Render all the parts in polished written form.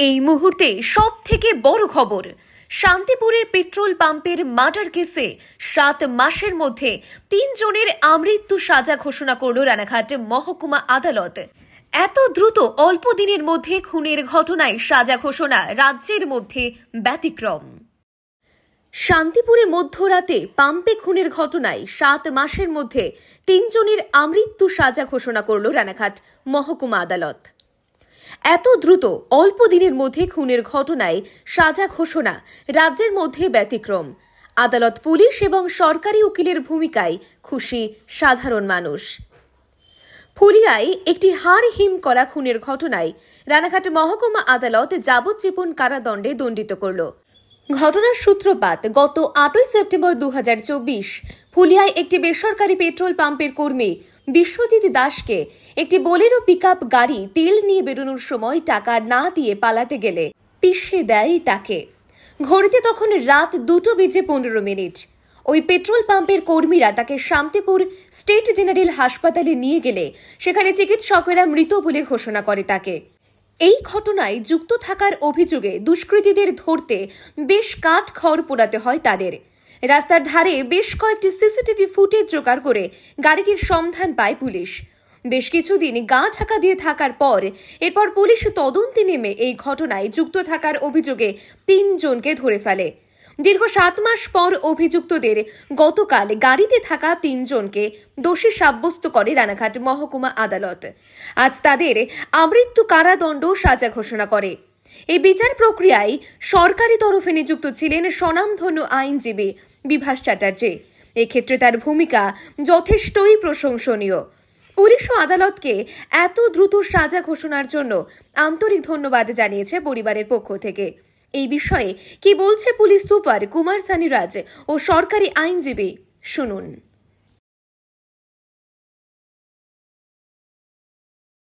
এই মুহূর্তে সবথেকে বড় খবর, শান্তিপুরের পেট্রোল পাম্পের মার্ডার কেসে 7 মাসের মধ্যে 3 জনের আমৃত্যু সাজা ঘোষণা করল রানাঘাট মহকুমা আদালত। এত দ্রুত অল্প দিনের মধ্যে খুনের ঘটনায় সাজা ঘোষণা রাজ্যের মধ্যে ব্যতিক্রম। শান্তিপুরে মধ্যরাতে পাম্পে খুনের ঘটনায় 7 মাসের মধ্যে 3 জনের আমৃত্যু সাজা ঘোষণা করল রানাঘাট মহকুমা আদালত। এত দ্রুত অল্প দিনের মধ্যে খুনের ঘটনায় সাজা ঘোষণা রাজ্যের মধ্যে ব্যতিক্রম। আদালত, পুলিশ এবং সরকারি উকিলের ভূমিকায় খুশি সাধারণ মানুষ। ফুলিয়ায় একটি হাড় হিম করা খুনের ঘটনায় রানাঘাট মহকুমা আদালত যাবজ্জীবন কারাদণ্ডে দণ্ডিত করল। ঘটনার সূত্রপাত গত 8 সেপ্টেম্বর 2024 ফুলিয়ায় একটি বেসরকারি পেট্রোল পাম্পের কর্মী বিশ্বজিৎ দাসকে একটি বোলেরো পিকআপ গাড়ি তেল নিয়ে বেরোনোর সময় টাকা না দিয়ে পালাতে গেলে পিষে দেয় তাকে। ঘড়িতে তখন রাত 2:15 ওই পেট্রোল পাম্পের কর্মীরা তাকে শান্তিপুর স্টেট জেনারেল হাসপাতালে নিয়ে গেলে সেখানে চিকিৎসকেরা মৃত বলে ঘোষণা করে তাকে। এই ঘটনায় যুক্ত থাকার অভিযোগে দুষ্কৃতীদের ধরতে বেশ কাঠখড় পোড়াতে হয় তাদের। রাস্তার ধারে বেশ কয়েকটি সিসিটিভি ফুটেজ জোগাড় করে গাড়িটির সন্ধান পায় পুলিশ। বেশ কিছুদিন গা ঢাকা দিয়ে থাকার পর এরপর পুলিশ তদন্তে নেমে এই ঘটনায় যুক্ত থাকার অভিযোগে 3 জনকে ধরে ফেলে। দীর্ঘ 7 মাস পর অভিযুক্তদের গতকাল গাড়িতে থাকা 3 জনকে দোষী সাব্যস্ত করে রানাঘাট মহকুমা আদালত। আজ তাদের আমৃত্যু কারাদণ্ড সাজা ঘোষণা করে। এই বিচার প্রক্রিয়ায় সরকারি তরফে নিযুক্ত ছিলেন স্বনামধন্য আইনজীবী বিভাস চ্যাটার্জি। এক্ষেত্রে তার ভূমিকা যথেষ্টই প্রশংসনীয়। পুলিশ ও আদালতকে এত দ্রুত সাজা ঘোষণার জন্য আন্তরিক ধন্যবাদ জানিয়েছে পরিবারের পক্ষ থেকে। এই বিষয়ে কি বলছে পুলিশ সুপার কুমার সানিরাজ ও সরকারি আইনজীবী, শুনুন।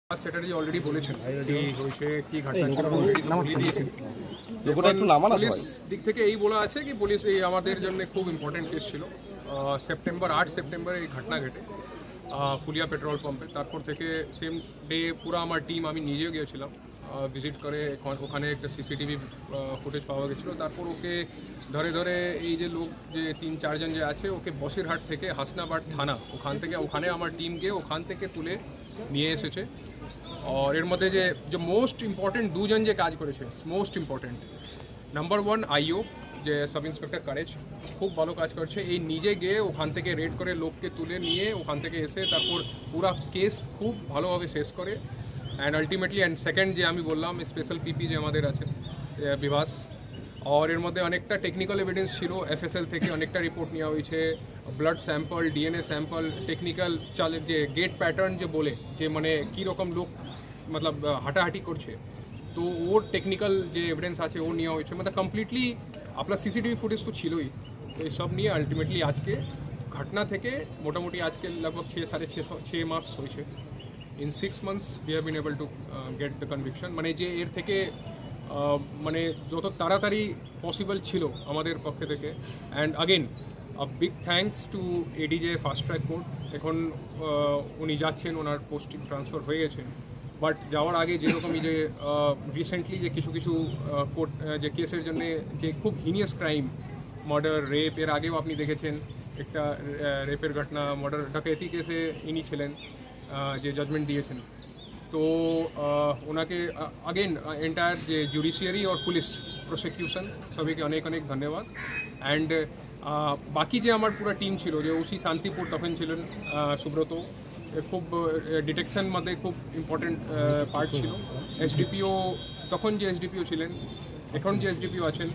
চ্যাটার্জি অলরেডি বলেছেন কি ঘটনা দিক থেকে এই বলা আছে কি পুলিশ এই আমাদের জন্য খুব ইম্পর্টেন্ট কেস ছিল। 8 সেপ্টেম্বর এই ঘটনা ঘটে ফুলিয়া পেট্রোল পাম্পে। তারপর থেকে সেম ডে পুরো আমার টিম, আমি নিজেও গিয়েছিলাম ভিজিট করে, ওখানে একটা সিসিটিভি ফুটেজ পাওয়া গেছিলো। তারপর ওকে ধরে এই যে লোক যে 3-4 জন যে আছে ওকে বসিরহাট থেকে হাসনাবাদ থানা ওখানে আমার টিম গিয়ে ওখান থেকে তুলে নিয়ে এসেছে। আর এর মধ্যে যে মোস্ট ইম্পর্টেন্ট 2 জন যে কাজ করেছে, মোস্ট ইম্পর্টেন্ট নাম্বার 1 আইও যে সাব ইন্সপেক্টর কারেজ, খুব ভালো কাজ করছে। এই নিজে গিয়ে ওখান থেকে রেড করে লোককে তুলে নিয়ে ওখান থেকে এসে তারপর পুরা কেস খুব ভালোভাবে শেষ করে। অ্যান্ড আলটিমেটলি সেকেন্ড যে আমি বললাম স্পেশাল পিপি যে আমাদের আছে বিভাস, আর এর মধ্যে অনেকটা টেকনিক্যাল এভিডেন্স ছিল। এফএসএল থেকে অনেকটা রিপোর্ট নেওয়া হয়েছে, blood sample, DNA sample, technical যে গেট প্যাটার্ন যে বলে যে মানে কীরকম লোক মতলব হাঁটাহাঁটি করছে, তো ওর টেকনিক্যাল যে এভিডেন্স আছে ও নেওয়া হয়েছে। মানে কমপ্লিটলি আপনার সিসিটিভি ফুটেজ তো ছিলই। তো এইসব নিয়ে আলটিমেটলি আজকে ঘটনা থেকে মোটামুটি আজকে লগভগ 6 মাস হয়েছে। In 6 months we have been able to get the conviction. মানে যে এর থেকে মানে যত তাড়াতাড়ি পসিবল ছিল আমাদের পক্ষ থেকে। And again big thanks to ADJ fast track court. এখন উনি যাচ্ছেন, ওনার পোস্টিং ট্রান্সফার হয়ে গেছে। বাট যাওয়ার আগে যেরকমই যে রিসেন্টলি যে কিছু কোর্ট যে কেসের জন্য যে খুব হিনিয়াস ক্রাইম, মার্ডার, রেপ, এর আগেও আপনি দেখেছেন একটা রেপের ঘটনা, মার্ডার, ডাকাতি কেসে ইনি ছিলেন যে জাজমেন্ট দিয়েছেন। তো ওনাকে अगेन এন্টায়ার যে জুডিশিয়ারি और পুলিশ প্রসিকিউশন সবাইকে অনেক ধন্যবাদ। অ্যান্ড বাকি যে আমার পুরো টিম ছিল, যে ওসি শান্তিপুর তখন ছিলেন সুব্রত, খুব ডিটেকশন মধ্যে খুব ইম্পর্টেন্ট পার্ট ছিল। এসডিপিও তখন যে এসডিপিও ছিলেন, এখন যে এসডিপিও আছেন,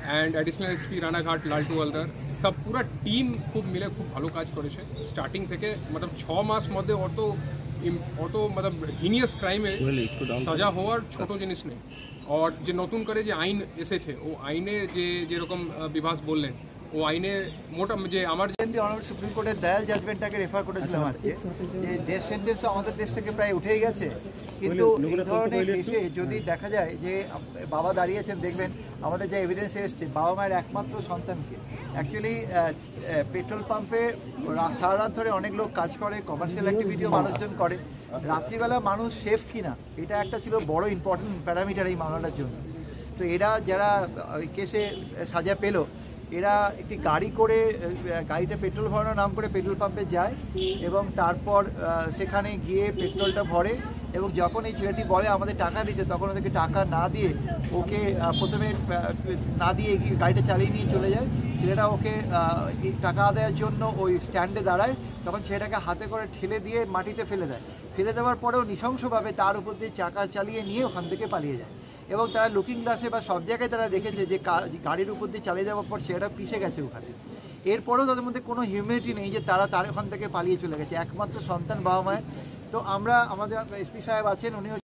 অ্যান্ড অ্যাডিশনাল এসপি রানাঘাট লালটু হালদার, সব পুরো টিম খুব মিলে খুব ভালো কাজ করেছে স্টার্টিং থেকে। মতলব 6 মাস মধ্যে অত মতলব হিনিয়াস ক্রাইমে সাজা হওয়ার ছোটো জিনিস নেই। আর যে নতুন করে যে আইন এসেছে, ও আইনে যেরকম বিভাস বললেন, ও আইনে যে আমার সুপ্রিম কোর্টের দায়াল জাজমেন্টটাকে রেফার করেছিলাম আজকে, যে ডেথ সেন্টেন্স আমাদের দেশ থেকে প্রায় উঠেই গেছে। কিন্তু এই ধরনের কেসে যদি দেখা যায় যে বাবা দাঁড়িয়েছেন, দেখবেন আমাদের যে এভিডেন্স এসছে বাবা মায়ের একমাত্র সন্তানকে। অ্যাকচুয়ালি পেট্রোল পাম্পে সারা রাত ধরে অনেক লোক কাজ করে, কমার্শিয়াল অ্যাক্টিভিটিও মানুষজন করে। রাত্রিবেলা মানুষ সেফ কিনা এটা একটা ছিল বড় ইম্পর্টেন্ট প্যারামিটার এই মামলাটার জন্য। তো এরা যারা কেসে সাজা পেল, এরা একটি গাড়ি করে গাড়িটা পেট্রোল ভরানোর নাম করে পেট্রোল পাম্পে যায় এবং তারপর সেখানে গিয়ে পেট্রোলটা ভরে এবং যখন এই ছেলেটি বলে আমাদের টাকা দিতে, তখন ওদেরকে টাকা না দিয়ে ওকে প্রথমে না দিয়ে গাড়িটা চালিয়ে নিয়ে চলে যায়। ছেলেটা ওকে টাকা আদায়ের জন্য ওই স্ট্যান্ডে দাঁড়ায়, তখন ছেলেটাকে হাতে করে ঠেলে দিয়ে মাটিতে ফেলে দেয়। ফেলে দেওয়ার পরেও নৃশংসভাবে তার উপর দিয়ে চাকা চালিয়ে নিয়ে ওখান থেকে পালিয়ে যায় এবং তারা লুকিং গ্লাসে বা সব জায়গায় তারা দেখেছে যে গাড়ির উপর দিয়ে চালিয়ে যাওয়ার পর সেটা পিষে গেছে ওখানে। এরপরেও তাদের মধ্যে কোনো হিউম্যানিটি নেই যে তার ওখান থেকে পালিয়ে চলে গেছে, একমাত্র সন্তান বাবা মায়ের। তো আমরা আমাদের এসপি সাহেব আছেন, উনি